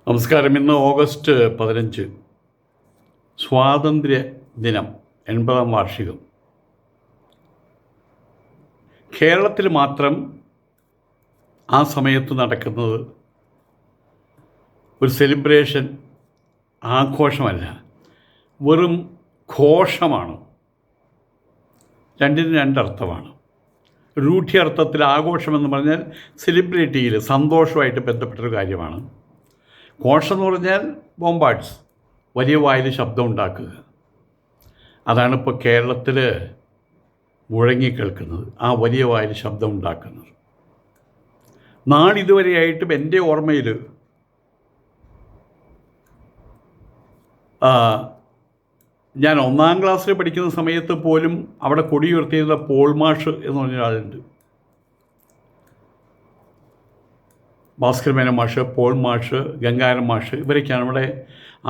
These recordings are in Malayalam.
നമസ്കാരം. ഇന്ന് ഓഗസ്റ്റ് 15, സ്വാതന്ത്ര്യ ദിനം, 80-ാം വാർഷികം. കേരളത്തിൽ മാത്രം ആ സമയത്ത് നടക്കുന്നത് ഒരു സെലിബ്രേഷൻ, ആഘോഷമല്ല, വെറും ഘോഷമാണ്. രണ്ടിനും രണ്ടർത്ഥമാണ്. രൂഢ്യർത്ഥത്തിൽ ആഘോഷമെന്ന് പറഞ്ഞാൽ സെലിബ്രേറ്റ് ചെയ്യൽ, സന്തോഷമായിട്ട് ബന്ധപ്പെട്ടൊരു കാര്യമാണ്. ഘോഷം എന്ന് പറഞ്ഞാൽ ബോംബാർഡ്സ്, വലിയ വായിൽ ശബ്ദം ഉണ്ടാക്കുക. അതാണ് ഇപ്പോൾ കേരളത്തിൽ മുഴങ്ങിക്കേൾക്കുന്നത്, ആ വലിയ വായിൽ ശബ്ദം ഉണ്ടാക്കുന്നത്. നാളിതുവരെയായിട്ടും എൻ്റെ ഓർമ്മയിൽ ഞാൻ 1-ാം ക്ലാസ്സിൽ പഠിക്കുന്ന സമയത്ത് പോലും അവിടെ കൊടി ഉയർത്തിയിരുന്ന പോൾ മാഷ് എന്ന് പറഞ്ഞൊരാളുണ്ട്. ഭാസ്കരമേനോൻ മാഷ്, പോൾ മാഷ്, ഗംഗാധരൻ മാഷ്, ഇവരൊക്കെയാണ് ഇവിടെ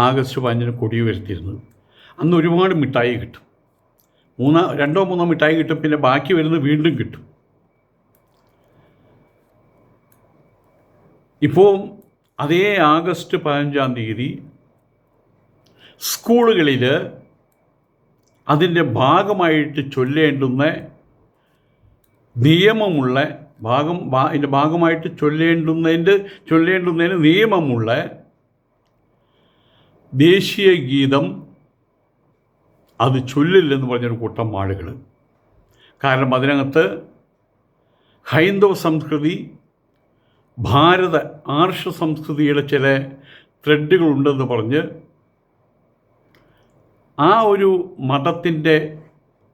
ആഗസ്റ്റ് 15-ന് കൊടി ഉയർത്തിയിരുന്നത്. അന്ന് ഒരുപാട് മിഠായി കിട്ടും. 2-3 മിഠായി കിട്ടും, പിന്നെ ബാക്കി വരുന്നത് വീണ്ടും കിട്ടും. ഇപ്പോൾ അതേ ആഗസ്റ്റ് 15-ാം തീയതി സ്കൂളുകളിൽ അതിൻ്റെ ഭാഗമായിട്ട് ചൊല്ലേണ്ടുന്ന നിയമമുള്ള അതിൻ്റെ ഭാഗമായിട്ട് ചൊല്ലേണ്ടുന്നതിന് നിയമമുള്ള ദേശീയ ഗീതം അത് ചൊല്ലില്ലെന്ന് പറഞ്ഞൊരു കൂട്ടം ആളുകൾ. കാരണം അതിനകത്ത് ഹൈന്ദവ സംസ്കൃതി, ഭാരത ആർഷ സംസ്കൃതിയുടെ ചില ത്രെഡുകളുണ്ടെന്ന് പറഞ്ഞ് ആ ഒരു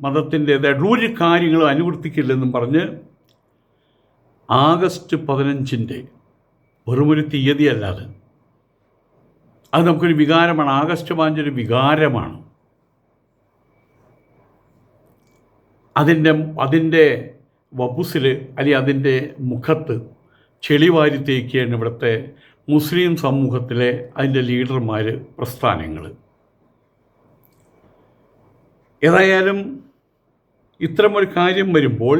മതത്തിൻ്റേതായിട്ട് ഒരു കാര്യങ്ങളും അനുവർത്തിക്കില്ലെന്നും പറഞ്ഞ് ആഗസ്റ്റ് 15-ൻ്റെ വെറുമൊരു തീയതിയല്ലാതെ അത് നമുക്കൊരു വികാരമാണ്. ആഗസ്റ്റ് 15 ഒരു വികാരമാണ്. അതിൻ്റെ വപുസിൽ അല്ലെങ്കിൽ അതിൻ്റെ മുഖത്ത് ചെളിവാരി തേക്കുകയാണ് ഇവിടുത്തെ മുസ്ലിം സമൂഹത്തിലെ അതിൻ്റെ ലീഡർമാർ, പ്രസ്ഥാനങ്ങൾ. ഏതായാലും ഇത്തരമൊരു കാര്യം വരുമ്പോൾ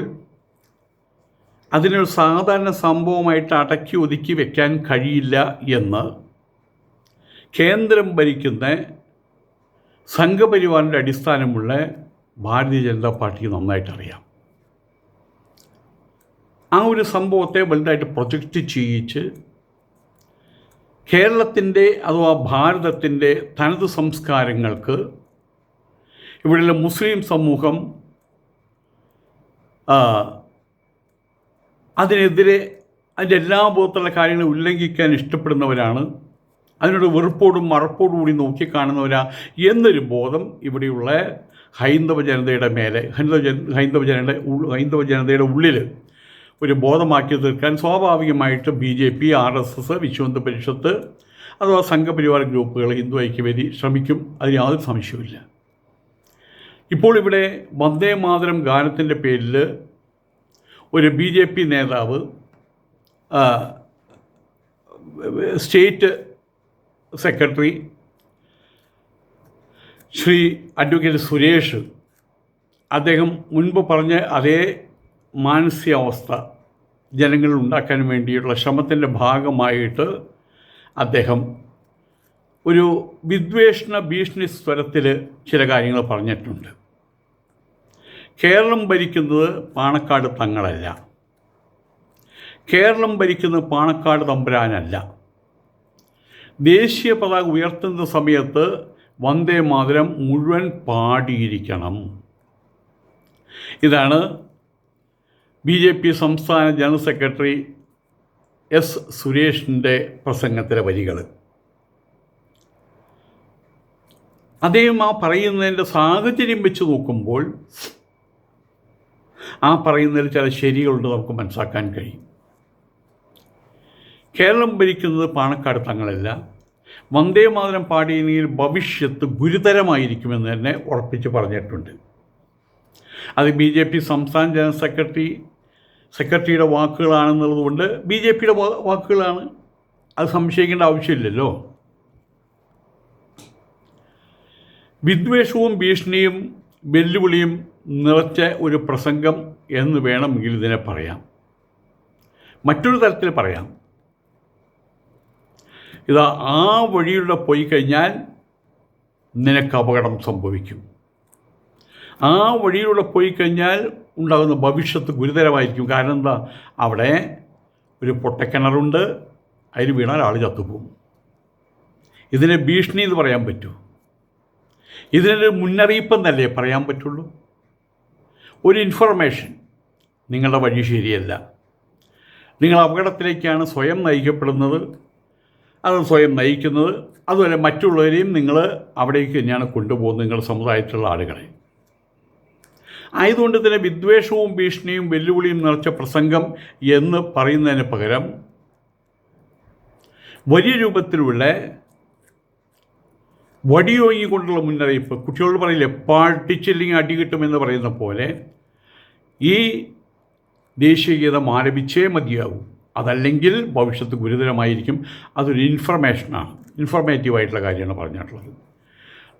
അതിനൊരു സാധാരണ സംഭവമായിട്ട് അടക്കി ഒതുക്കി വെക്കാൻ കഴിയില്ല എന്ന് കേന്ദ്രം ഭരിക്കുന്ന സംഘപരിവാറിൻ്റെ അടിസ്ഥാനമുള്ള ഭാരതീയ ജനതാ പാർട്ടിക്ക് നന്നായിട്ടറിയാം. ആ ഒരു സംഭവത്തെ വലുതായിട്ട് പ്രൊജക്റ്റ് ചെയ്യിച്ച് കേരളത്തിൻ്റെ അഥവാ ഭാരതത്തിൻ്റെ തനത് സംസ്കാരങ്ങൾക്ക് ഇവിടെയുള്ള മുസ്ലിം സമൂഹം അതിനെതിരെ അതിൻ്റെ എല്ലാ വിധത്തിലുള്ള കാര്യങ്ങളും ഉല്ലംഘിക്കാൻ ഇഷ്ടപ്പെടുന്നവരാണ്, അതിനോട് വെറുപ്പോടും മറപ്പോടും കൂടി നോക്കിക്കാണുന്നവരാ എന്നൊരു ബോധം ഇവിടെയുള്ള ഹൈന്ദവ ജനതയുടെ മേലെ, ഹൈന്ദവ ജനതയുടെ ഉള്ളിൽ ഒരു ബോധമാക്കി തീർക്കാൻ സ്വാഭാവികമായിട്ട് BJP, RSS, വിശ്വ പരിഷത്ത് അഥവാ സംഘപരിവാർ ഗ്രൂപ്പുകൾ, ഹിന്ദു ഐക്യവേദി ശ്രമിക്കും. അതിന് യാതൊരു സംശയവുമില്ല. ഇപ്പോൾ ഇവിടെ വന്ദേ മാതരം ഗാനത്തിൻ്റെ പേരിൽ ഒരു BJP നേതാവ്, state secretary Shri advocate Suresh, അദ്ദേഹം മുൻപ് പറഞ്ഞ അതേ മാനസികാവസ്ഥ ജനങ്ങളിൽ ഉണ്ടാക്കാൻ വേണ്ടിയിട്ടുള്ള ശ്രമത്തിൻ്റെ ഭാഗമായിട്ട് അദ്ദേഹം ഒരു വിദ്വേഷണ ഭീഷണി സ്വരത്തിൽ ചില കാര്യങ്ങൾ പറഞ്ഞിട്ടുണ്ട്. കേരളം ഭരിക്കുന്നത് പാണക്കാട് തങ്ങളല്ല, കേരളം ഭരിക്കുന്നത് പാണക്കാട് തമ്പുരാനല്ല. ദേശീയ പതാക ഉയർത്തുന്ന സമയത്ത് വന്ദേ മാതരം മുഴുവൻ പാടിയിരിക്കണം. ഇതാണ് BJP സംസ്ഥാന ജനറൽ സെക്രട്ടറി S. സുരേഷിൻ്റെ പ്രസംഗത്തിലെ വരികൾ. അദ്ദേഹം ആ പറയുന്നതിൻ്റെ സാഹചര്യം വെച്ച് നോക്കുമ്പോൾ ആ പറയുന്നതിൽ ചില ശരികളുണ്ട്, നമുക്ക് മനസ്സിലാക്കാൻ കഴിയും. കേരളം ഭരിക്കുന്നത് പാണക്കാട് തങ്ങളല്ല. വന്ദേ മാതരം പാടിയെങ്കിൽ ഭവിഷ്യത്ത് ഗുരുതരമായിരിക്കുമെന്ന് തന്നെ ഉറപ്പിച്ച് പറഞ്ഞിട്ടുണ്ട്. അത് BJP സംസ്ഥാന ജനറൽ സെക്രട്ടറിയുടെ വാക്കുകളാണെന്നുള്ളതുകൊണ്ട് BJPയുടെ വാക്കുകളാണ്, അത് സംശയിക്കേണ്ട ആവശ്യമില്ലല്ലോ. വിദ്വേഷവും ഭീഷണിയും വെല്ലുവിളിയും നിറച്ച ഒരു പ്രസംഗം എന്ന് വേണമെങ്കിൽ ഇതിനെ പറയാം. മറ്റൊരു തരത്തിൽ പറയാം, ഇതാ ആ വഴിയിലൂടെ പോയി കഴിഞ്ഞാൽ നിനക്ക് അപകടം സംഭവിക്കും. ആ വഴിയിലൂടെ പോയി കഴിഞ്ഞാൽ ഉണ്ടാകുന്ന ഭവിഷ്യത്ത് ഗുരുതരമായിരിക്കും. കാരണം എന്താ, അവിടെ ഒരു പൊട്ടക്കിണറുണ്ട്, അതിൽ വീണാൽ ആൾ ചത്തുപോകും. ഇതിനെ ഭീഷണി എന്ന് പറയാൻ പറ്റൂ? ഇതിനൊരു മുന്നറിയിപ്പെന്നല്ലേ പറയാൻ പറ്റുള്ളൂ? ഒരു ഇൻഫർമേഷൻ, നിങ്ങളുടെ വഴി ശരിയല്ല, നിങ്ങൾ അപകടത്തിലേക്കാണ് സ്വയം നയിക്കപ്പെടുന്നത്, അത് സ്വയം നയിക്കുന്നത്, അതുപോലെ മറ്റുള്ളവരെയും നിങ്ങൾ അവിടേക്ക് തന്നെയാണ് കൊണ്ടുപോകുന്നത്, നിങ്ങളുടെ സമുദായത്തിലുള്ള ആളുകളെ. ആയതുകൊണ്ട് തന്നെ വിദ്വേഷവും ഭീഷണിയും വെല്ലുവിളിയും നിറച്ച പ്രസംഗം എന്ന് പറയുന്നതിന് പകരം വലിയ രൂപത്തിലുള്ള വടിയോങ്ങിക്കൊണ്ടുള്ള മുന്നറിയിപ്പ്, കുട്ടികളോട് പറയില്ലേ പാട്ടിച്ചില്ലെങ്കിൽ അടി കിട്ടുമെന്ന് പറയുന്ന പോലെ, ഈ ദേശീയഗീതം ആലപിച്ചേ മതിയാകും, അതല്ലെങ്കിൽ ഭവിഷ്യത്ത് ഗുരുതരമായിരിക്കും. അതൊരു ഇൻഫർമേഷനാണ്, ഇൻഫർമേറ്റീവായിട്ടുള്ള കാര്യമാണ് പറഞ്ഞിട്ടുള്ളത്.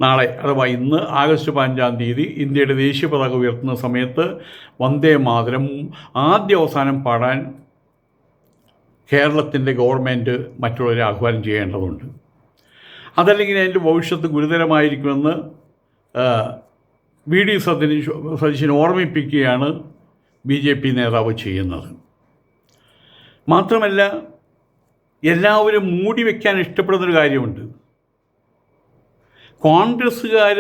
നാളെ അഥവാ ഇന്ന് ആഗസ്റ്റ് 15-ാം തീയതി ഇന്ത്യയുടെ ദേശീയ പതാക ഉയർത്തുന്ന സമയത്ത് വന്ദേ മാതരം ആദ്യ അവസാനം പാടാൻ കേരളത്തിൻ്റെ ഗവൺമെൻറ് മറ്റുള്ളവരെ ആഹ്വാനം ചെയ്യേണ്ടതുണ്ട്. അതല്ലെങ്കിൽ അതിൻ്റെ ഭവിഷ്യത്ത് ഗുരുതരമായിരിക്കുമെന്ന് വി ഡി സതീശൻ ഓർമ്മിപ്പിക്കുകയാണ് BJP നേതാവ് ചെയ്യുന്നത്. മാത്രമല്ല, എല്ലാവരും മൂടി വയ്ക്കാൻ ഇഷ്ടപ്പെടുന്നൊരു കാര്യമുണ്ട്. കോൺഗ്രസ്സുകാർ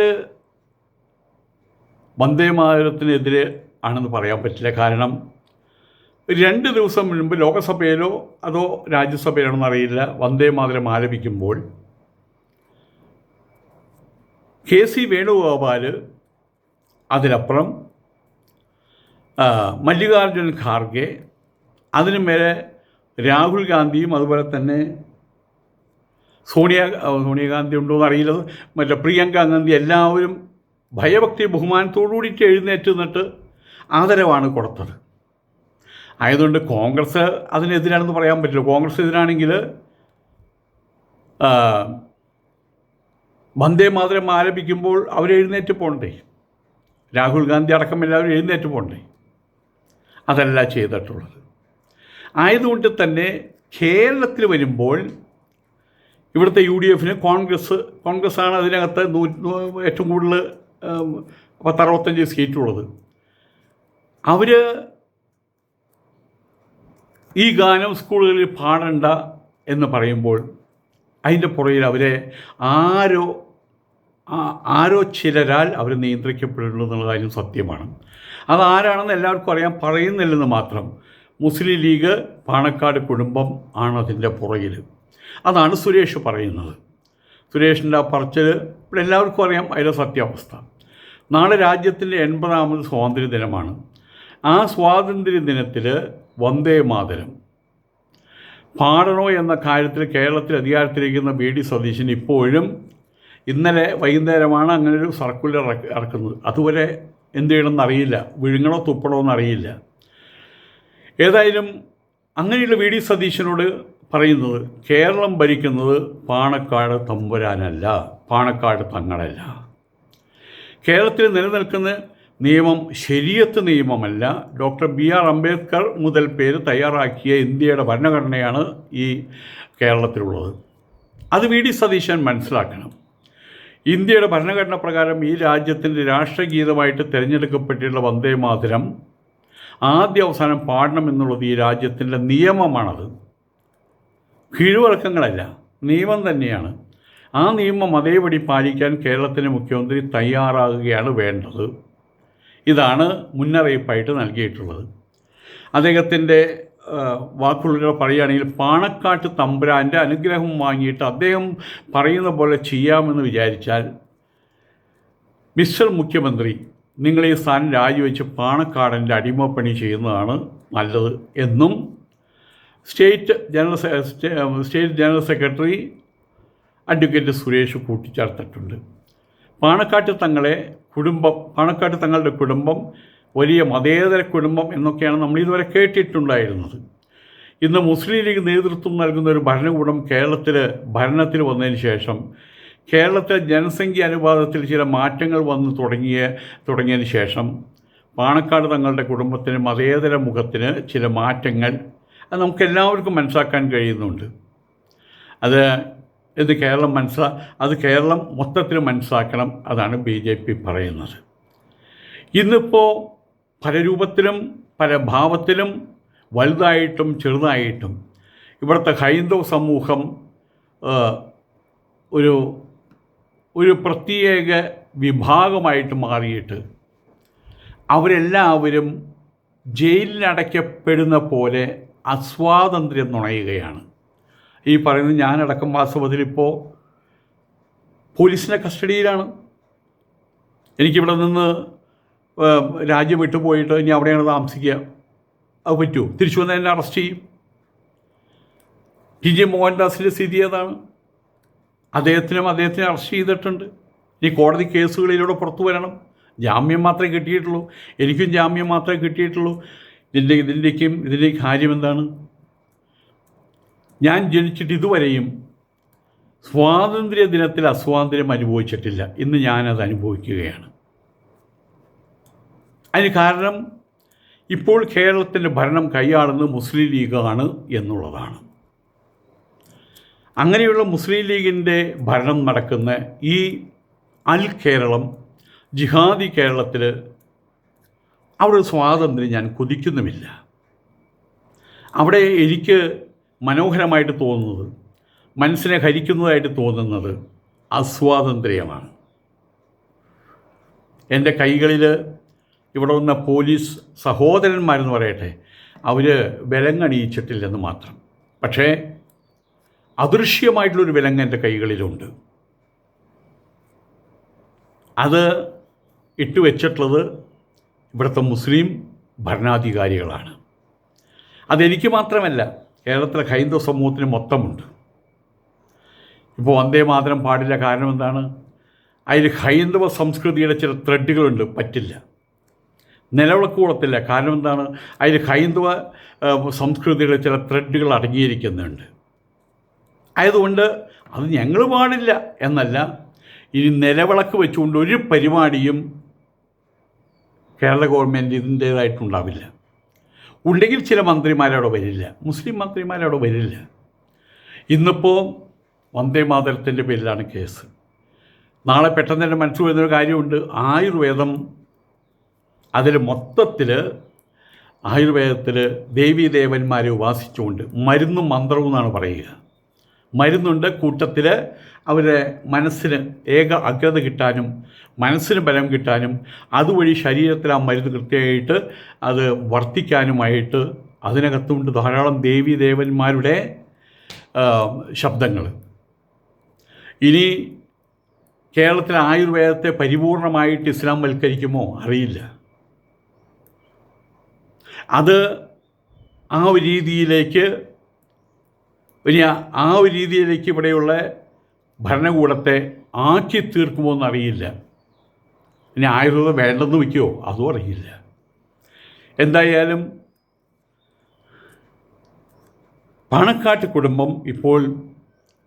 വന്ദേമാതരത്തിനെതിരെ ആണെന്ന് പറയാൻ പറ്റില്ല. കാരണം 2 ദിവസം മുൻപ് ലോകസഭയിലോ അതോ രാജ്യസഭയിലാണെന്ന് അറിയില്ല, വന്ദേമാതരം ആലപിക്കുമ്പോൾ KC വേണുഗോപാൽ, അതിനപ്പുറം മല്ലികാർജുൻ ഖാർഗെ, അതിനു മേലെ രാഹുൽ ഗാന്ധിയും അതുപോലെ തന്നെ സോണിയാഗാന്ധി ഉണ്ടോ എന്നറിയില്ല, മറ്റേ പ്രിയങ്ക ഗാന്ധി, എല്ലാവരും ഭയഭക്തി ബഹുമാനത്തോടു കൂടിയിട്ട് എഴുന്നേറ്റ് നിന്നിട്ട് ആദരവാണ് കൊടുത്തത്. ആയതുകൊണ്ട് കോൺഗ്രസ് അതിനെതിരാണെന്ന് പറയാൻ പറ്റില്ല. കോൺഗ്രസ് എതിരാണെങ്കിൽ വന്ദേ മാതരം ആലപിക്കുമ്പോൾ അവരെഴുന്നേറ്റ് പോകണ്ടേ? രാഹുൽ ഗാന്ധി അടക്കം എല്ലാവരും എഴുന്നേറ്റ് പോകണ്ടേ? അതല്ല ചെയ്തിട്ടുള്ളത്. ആയതുകൊണ്ട് തന്നെ കേരളത്തിൽ വരുമ്പോൾ ഇവിടുത്തെ UDFന് കോൺഗ്രസ്സാണ് അതിനകത്ത് ഏറ്റവും കൂടുതൽ 65 സീറ്റുള്ളത്. അവർ ഈ ഗാനം സ്കൂളുകളിൽ പാടണ്ട എന്ന് പറയുമ്പോൾ അതിൻ്റെ പുറകിൽ അവരെ ആരോ ചിലരാൽ അവർ നിയന്ത്രിക്കപ്പെടുന്നു എന്നുള്ള കാര്യം സത്യമാണ്. അതാരാണെന്ന് എല്ലാവർക്കും അറിയാം, പറയുന്നില്ലെന്ന് മാത്രം. മുസ്ലിം ലീഗ് പാണക്കാട് കുടുംബം ആണ് അതിൻ്റെ പുറകിൽ. അതാണ് സുരേഷ് പറയുന്നത്. സുരേഷിൻ്റെ ആ പറച്ചിൽ ഇവിടെ എല്ലാവർക്കും അറിയാം അതിൻ്റെ സത്യാവസ്ഥ. നാളെ രാജ്യത്തിൻ്റെ 80ാമത് സ്വാതന്ത്ര്യ ദിനമാണ്. ആ സ്വാതന്ത്ര്യ ദിനത്തിൽ വന്ദേ മാതരം പാടണോ എന്ന കാര്യത്തിൽ കേരളത്തിൽ അധികാരത്തിലിരിക്കുന്ന വി ഡി സതീശൻ ഇപ്പോഴും, ഇന്നലെ വൈകുന്നേരമാണ് അങ്ങനൊരു സർക്കുലർ ഇറക്കുന്നത്. അതുവരെ എന്ത് ചെയ്യണമെന്ന് അറിയില്ല, വിഴുങ്ങണോ തുപ്പണോ എന്നറിയില്ല. ഏതായാലും അങ്ങനെയുള്ള വി ഡി സതീശനോട് പറയുന്നത്, കേരളം ഭരിക്കുന്നത് പാണക്കാട് തമ്പുരാനല്ല, പാണക്കാട് തങ്ങളല്ല. കേരളത്തിൽ നിലനിൽക്കുന്ന നിയമം ശരീഅത്ത് നിയമമല്ല, ഡോക്ടർ BR അംബേദ്കർ മുതൽ പേര് തയ്യാറാക്കിയ ഇന്ത്യയുടെ ഭരണഘടനയാണ് ഈ കേരളത്തിലുള്ളത്. അത് വി ഡി സതീശൻ മനസ്സിലാക്കണം. ഇന്ത്യയുടെ ഭരണഘടന പ്രകാരം ഈ രാജ്യത്തിൻ്റെ രാഷ്ട്രഗീതമായിട്ട് തിരഞ്ഞെടുക്കപ്പെട്ടിട്ടുള്ള വന്ദേ മാതരം ആദ്യ അവസാനം പാടണമെന്നുള്ളത് ഈ രാജ്യത്തിൻ്റെ നിയമമാണത്. കീഴ്വഴക്കങ്ങളല്ല, നിയമം തന്നെയാണ്. ആ നിയമം അതേപടി പാലിക്കാൻ കേരളത്തിൻ്റെ മുഖ്യമന്ത്രി തയ്യാറാകുകയാണ് വേണ്ടത്. ഇതാണ് മുന്നറിയിപ്പായിട്ട് നൽകിയിട്ടുള്ളത്. അദ്ദേഹത്തിൻ്റെ വാക്കുകളിലൂടെ പറയുകയാണെങ്കിൽ, പാണക്കാട്ട് തമ്പുരാൻ്റെ അനുഗ്രഹം വാങ്ങിയിട്ട് അദ്ദേഹം പറയുന്ന പോലെ ചെയ്യാമെന്ന് വിചാരിച്ചാൽ, മിസ്റ്റർ മുഖ്യമന്ത്രി, നിങ്ങൾ ഈ സ്ഥാനം രാജിവെച്ച് പാണക്കാടിൻ്റെ അടിമപ്പണി ചെയ്യുന്നതാണ് നല്ലത് എന്നും state general secretary advocate Suresh കൂട്ടിച്ചേർത്തിട്ടുണ്ട്. പാണക്കാട്ട് തങ്ങളുടെ കുടുംബം വലിയ മതേതര കുടുംബം എന്നൊക്കെയാണ് നമ്മൾ ഇതുവരെ കേട്ടിട്ടുണ്ടായിരുന്നത്. ഇന്ന് മുസ്ലിം ലീഗ് നേതൃത്വം നൽകുന്ന ഒരു ഭരണകൂടം ഭരണത്തിൽ വന്നതിന് ശേഷം കേരളത്തിലെ ജനസംഖ്യ അനുപാതത്തിൽ ചില മാറ്റങ്ങൾ വന്ന് തുടങ്ങിയതിന് ശേഷം പാണക്കാട് തങ്ങളുടെ കുടുംബത്തിന് മതേതര മുഖത്തിന് ചില മാറ്റങ്ങൾ അത് നമുക്കെല്ലാവർക്കും മനസ്സിലാക്കാൻ കഴിയുന്നുണ്ട്. അത് എന്ന് കേരളം മൊത്തത്തിൽ മനസ്സിലാക്കണം. അതാണ് BJP പറയുന്നത്. ഇന്നിപ്പോൾ പല രൂപത്തിലും പല ഭാവത്തിലും വലുതായിട്ടും ചെറുതായിട്ടും ഇവിടുത്തെ ഹൈന്ദവ സമൂഹം ഒരു ഒരു പ്രത്യേക വിഭാഗമായിട്ട് മാറിയിട്ട് അവരെല്ലാവരും ജയിലിലടയ്ക്കപ്പെടുന്ന പോലെ അസ്വാതന്ത്ര്യം നുണയുകയാണ്. ഈ പറയുന്നത് ഞാനടക്കം വാസ്തവത്തിൽ ഇപ്പോൾ പോലീസിൻ്റെ കസ്റ്റഡിയിലാണ്. എനിക്കിവിടെ നിന്ന് രാജ്യം വിട്ടുപോയിട്ട് ഇനി അവിടെയാണ് താമസിക്കുക. അത് പറ്റുമോ? തിരിച്ചു വന്നാൽ എന്നെ അറസ്റ്റ് ചെയ്യും. TJ മോഹൻദാസിൻ്റെ സ്ഥിതി ഏതാണ്? അദ്ദേഹത്തിനെ അറസ്റ്റ് ചെയ്തിട്ടുണ്ട്. ഇനി കോടതി കേസുകളിലൂടെ പുറത്തു വരണം. ജാമ്യം മാത്രമേ കിട്ടിയിട്ടുള്ളൂ. എനിക്കും ജാമ്യം മാത്രമേ കിട്ടിയിട്ടുള്ളൂ. ഇതിൻ്റെ കാര്യം എന്താണ്? ഞാൻ ജനിച്ചിട്ട് ഇതുവരെയും സ്വാതന്ത്ര്യ ദിനത്തിൽ അസ്വാതന്ത്ര്യം അനുഭവിച്ചിട്ടില്ല. ഇന്ന് ഞാനത് അനുഭവിക്കുകയാണ്. അതിന് കാരണം ഇപ്പോൾ കേരളത്തിൻ്റെ ഭരണം കൈയാളുന്നത് മുസ്ലിം ലീഗാണ് എന്നുള്ളതാണ്. അങ്ങനെയുള്ള മുസ്ലിം ലീഗിൻ്റെ ഭരണം നടക്കുന്ന ഈ അൽ കേരളം, ജിഹാദി കേരളത്തിൽ അവിടെ സ്വാതന്ത്ര്യം ഞാൻ കൊതിക്കുന്നുമില്ല. അവിടെ എനിക്ക് മനോഹരമായിട്ട് തോന്നുന്നത്, മനസ്സിനെ ഹരിക്കുന്നതായിട്ട് തോന്നുന്നത് അസ്വാതന്ത്ര്യമാണ്. എൻ്റെ കൈകളിൽ ഇവിടെ വന്ന പോലീസ് സഹോദരന്മാരെന്ന് പറയട്ടെ, അവർ വിലങ്ങണിയിച്ചിട്ടില്ലെന്ന് മാത്രം. പക്ഷേ അദൃശ്യമായിട്ടുള്ളൊരു വിലങ്ങ് എൻ്റെ കൈകളിലുണ്ട്. അത് ഇട്ടുവെച്ചിട്ടുള്ളത് ഇവിടുത്തെ മുസ്ലിം ഭരണാധികാരികളാണ്. അതെനിക്ക് മാത്രമല്ല, കേരളത്തിലെ ഹൈന്ദവ സമൂഹത്തിന് മൊത്തമുണ്ട്. ഇപ്പോൾ വന്ദേ മാതരം പാടില്ല. കാരണം എന്താണ്? അതിൽ ഹൈന്ദവ സംസ്കൃതിയുടെ ചില ത്രെഡുകളുണ്ട്, പറ്റില്ല. നിലവിളക്ക് കൊളത്തില്ല. കാരണം എന്താണ്? അതിൽ ഹൈന്ദവ സംസ്കൃതിയുടെ ചില ത്രെഡുകൾ അടങ്ങിയിരിക്കുന്നുണ്ട്. ആയതുകൊണ്ട് അത് ഞങ്ങൾ പാടില്ല എന്നല്ല. ഇനി നിലവിളക്ക് വെച്ചുകൊണ്ട് ഒരു പരിപാടിയും കേരള ഗവൺമെൻറ് ഇതിൻ്റേതായിട്ടുണ്ടാവില്ല. ഉണ്ടെങ്കിൽ ചില മന്ത്രിമാരവിടെ വരില്ല, മുസ്ലിം മന്ത്രിമാരവിടെ വരില്ല. ഇന്നിപ്പോൾ വന്ദേ മാതരത്തിൻ്റെ പേരിലാണ് കേസ്. നാളെ പെട്ടെന്ന് തന്നെ മനസ്സിൽ വരുന്നൊരു കാര്യമുണ്ട്. ആയുർവേദം, അതിൽ മൊത്തത്തിൽ ആയുർവേദത്തിൽ ദേവീദേവന്മാരെ ഉപാസിച്ചുകൊണ്ട് മരുന്നും മന്ത്രവും എന്നാണ് പറയുക. മരുന്നുണ്ട്, കൂട്ടത്തിൽ അവരുടെ മനസ്സിന് അഗ്രത കിട്ടാനും മനസ്സിന് ബലം കിട്ടാനും അതുവഴി ശരീരത്തിൽ ആ മരുന്ന് കൃത്യമായിട്ട് അത് വർദ്ധിക്കാനുമായിട്ട് അതിനകത്തുണ്ട് ധാരാളം ദേവീദേവന്മാരുടെ ശബ്ദങ്ങൾ. ഇനി കേരളത്തിലെ ആയുർവേദത്തെ പരിപൂർണമായിട്ട് ഇസ്ലാം വൽക്കരിക്കുമോ അറിയില്ല. അത് ആ ഒരു രീതിയിലേക്ക് ഇവിടെയുള്ള ഭരണകൂടത്തെ ആക്കി തീർക്കുമോ എന്നറിയില്ല. ഇനി ആയുർവേദം വേണ്ടെന്ന് വയ്ക്കുമോ അതും അറിയില്ല. എന്തായാലും പാണക്കാട്ട് കുടുംബം ഇപ്പോൾ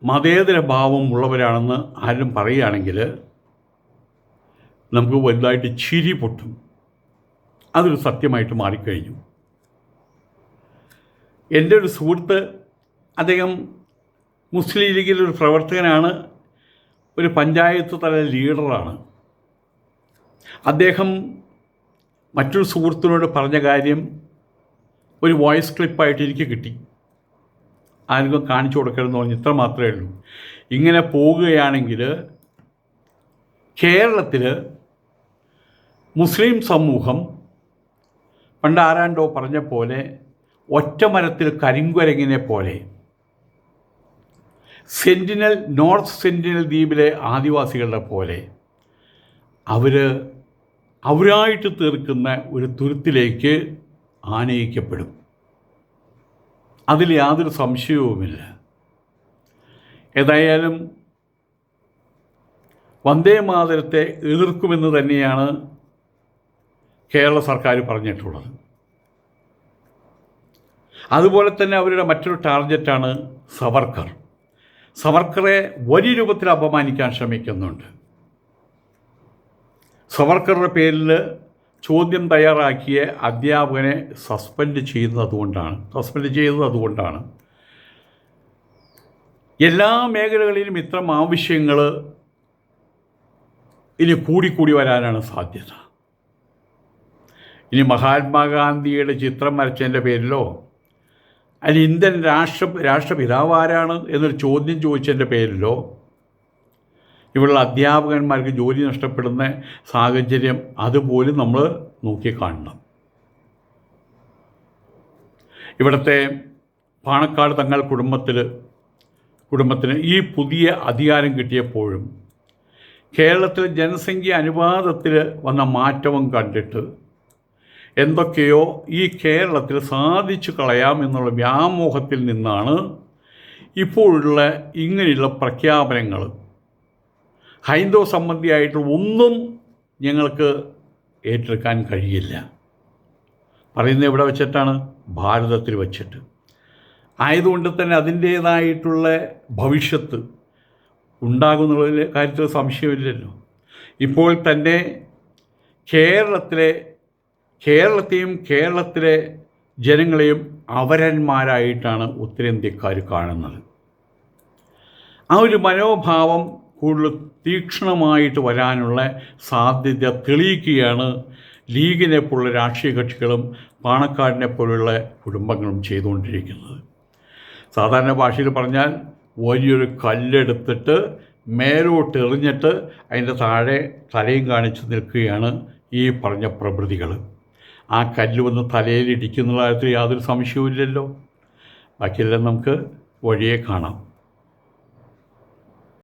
മതേതര ഭാവം ഉള്ളവരാണെന്ന് ആരും പറയുകയാണെങ്കിൽ നമുക്ക് വലുതായിട്ട് ചിരി പൊട്ടും. അതൊരു സത്യമായിട്ട് മാറിക്കഴിഞ്ഞു. എൻ്റെ ഒരു സുഹൃത്ത്, അദ്ദേഹം മുസ്ലിം ലീഗിലൊരു പ്രവർത്തകനാണ്, ഒരു പഞ്ചായത്ത് തല ലീഡറാണ്. അദ്ദേഹം മറ്റൊരു സുഹൃത്തിനോട് പറഞ്ഞ കാര്യം ഒരു വോയിസ് ക്ലിപ്പായിട്ട് എനിക്ക് കിട്ടി. ആർക്കും കാണിച്ചു കൊടുക്കരുതെന്ന് പറഞ്ഞ് ഇത്ര മാത്രമേ ഉള്ളൂ. ഇങ്ങനെ പോകുകയാണെങ്കിൽ കേരളത്തിൽ മുസ്ലിം സമൂഹം പണ്ട് ആരാണ്ടോ പറഞ്ഞ പോലെ ഒറ്റമരത്തിൽ കരിങ്കുരങ്ങിനെ പോലെ നോർത്ത് സെൻറ്റിനൽ ദ്വീപിലെ ആദിവാസികളുടെ പോലെ അവരായിട്ട് തീർക്കുന്ന ഒരു തുരുത്തിലേക്ക് ആനയിക്കപ്പെടും. അതിൽ യാതൊരു സംശയവുമില്ല. ഏതായാലും വന്ദേ മാതരത്തെ എതിർക്കുമെന്ന് തന്നെയാണ് കേരള സർക്കാർ പറഞ്ഞിട്ടുള്ളത്. അതുപോലെ തന്നെ അവരുടെ മറ്റൊരു ടാർഗറ്റാണ് സവർക്കർ. സവർക്കറെ വലിയ രൂപത്തിൽ അപമാനിക്കാൻ ശ്രമിക്കുന്നുണ്ട്. സവർക്കറുടെ പേരിൽ ചോദ്യം തയ്യാറാക്കിയ അധ്യാപകനെ സസ്പെൻഡ് ചെയ്തത് അതുകൊണ്ടാണ്. എല്ലാ മേഖലകളിലും ഇത്തരം ആവശ്യങ്ങൾ ഇനി കൂടിക്കൂടി വരാനാണ് സാധ്യത. ഇനി മഹാത്മാഗാന്ധിയുടെ ചിത്രം വരച്ചതിൻ്റെ പേരിലോ അതിന് ഇന്ത്യൻ രാഷ്ട്രപിതാവ് ആരാണ് എന്നൊരു ചോദ്യം ചോദിച്ചതിൻ്റെ പേരിലോ ഇവിടെയുള്ള അധ്യാപകന്മാർക്ക് ജോലി നഷ്ടപ്പെടുന്ന സാഹചര്യം അതുപോലും നമ്മൾ നോക്കിക്കാണണം. ഇവിടുത്തെ പാണക്കാട് തങ്ങൾ കുടുംബത്തിന് ഈ പുതിയ അധികാരം കിട്ടിയപ്പോഴും കേരളത്തിൽ ജനസംഖ്യ അനുപാതത്തിൽ വന്ന മാറ്റവും കണ്ടിട്ട് എന്തൊക്കെയോ ഈ കേരളത്തിൽ സാധിച്ചു കളയാമെന്നുള്ള വ്യാമോഹത്തിൽ നിന്നാണ് ഇപ്പോഴുള്ള ഇങ്ങനെയുള്ള പ്രഖ്യാപനങ്ങൾ. ഹൈന്ദവ സംബന്ധിയായിട്ടുള്ള ഒന്നും ഞങ്ങൾക്ക് ഏറ്റെടുക്കാൻ കഴിയില്ല. പറയുന്നത് എവിടെ വെച്ചിട്ടാണ്? ഭാരതത്തിൽ വച്ചിട്ട്. ആയതുകൊണ്ട് തന്നെ അതിൻ്റേതായിട്ടുള്ള ഭവിഷ്യത്ത് ഉണ്ടാകുന്നുള്ള കാര്യത്തിൽ സംശയമില്ലല്ലോ. ഇപ്പോൾ തന്നെ കേരളത്തെയും കേരളത്തിലെ ജനങ്ങളെയും അവരന്മാരായിട്ടാണ് ഉത്തരേന്ത്യക്കാർ കാണുന്നത്. ആ ഒരു മനോഭാവം കൂടുതൽ തീക്ഷ്ണമായിട്ട് വരാനുള്ള സാധ്യത തെളിയിക്കുകയാണ് ലീഗിനെ പോലുള്ള രാഷ്ട്രീയ കക്ഷികളും പാണക്കാടിനെ പോലുള്ള കുടുംബങ്ങളും ചെയ്തുകൊണ്ടിരിക്കുന്നത്. സാധാരണ ഭാഷയിൽ പറഞ്ഞാൽ വലിയൊരു കല്ലെടുത്തിട്ട് മേലോട്ട് എറിഞ്ഞിട്ട് അതിൻ്റെ താഴെ തലയും കാണിച്ച് നിൽക്കുകയാണ് ഈ പറഞ്ഞ പ്രവൃത്തികൾ. ആ കല്ല് വന്ന് തലയിൽ ഇടിക്കുന്ന കാര്യത്തിൽ യാതൊരു സംശയവുമില്ലല്ലോ. ബാക്കിയെല്ലാം നമുക്ക് വഴിയെ കാണാം.